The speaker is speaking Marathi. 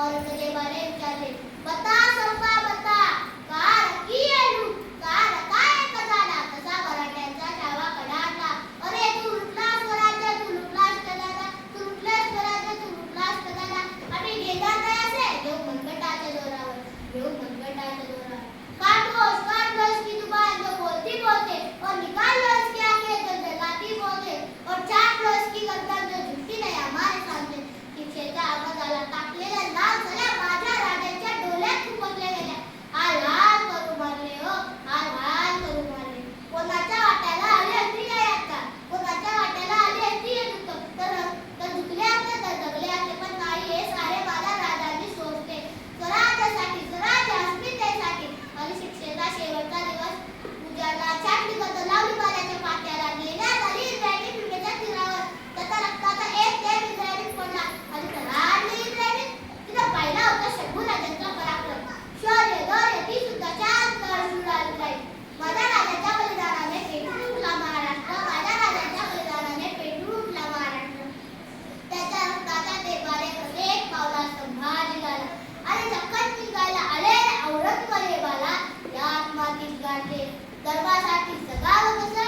औरंगजेबाने विचारले, बता संपा बता, कार की आहे लूट, कार काय कजाला, तसा मराठ्यांचा छावा कडाडला. अरे तू लुटलास स्वराज्य, तू लुटलास कजाला, तू लुटलास स्वराज्य, तू लुटलास कजाला. आम्ही घेणार नाही असे देऊ मनगटाच्या जोरावर, देऊ मनगटाच्या जोरावर. काटलोस की जुबान जो बोलती बोलते, और निकालोस की आंखें जो जलाती बोलते, और चाटलोस की गर्दन जो झुकती नाही हमारे सामने. शिक्षेचा आवाजाला टाकलेल्या लाल सळ्या माझ्या राजाच्या डोळ्यात खुपसल्या गेल्या. हाल हाल करू मारले हो, हाल हाल करू मारले. कोणाच्या वाट्याला आले असती काय आता, कोणाच्या वाट्याला आले असती हे दुःख, तर दुखले असते तर जगले असते, पण नाही, हे सारे माझ्या राजांनी सोसले. स्वराज्यासाठी, स्वराज्य अस्मितेसाठी. आणि शिक्षेचा शेवटचा दिवस पूजाला छाटली गत लावली माऱ्याच्या पाट्याला, नेण्यात आली इंद्रायणी भीमेच्या तीरावर. त्याचा रक्ताचा एक थेंब इंद्रायणीत पडला आणि थरारली इंद्रायणी. तिथं पाहिला होता शंभूराजांचा पराक्रम, शौर्य, धैर्य, ती सुद्धा शांत अश्रूला इंद्रायणी. माझ्या राजाच्या बलिदानाने पेटून उठला महाराष्ट्र, माझ्या राजाच्या बलिदानाने पेटून उठला महाराष्ट्र. त्याच्या रक्ताच्या देवारे प्रत्येक पावला संभाजी झाला आणि चक्कन निघायला आले औरंगजेबाला. या आत्मातीत गाठले गर्भासाठी जगावं कसं,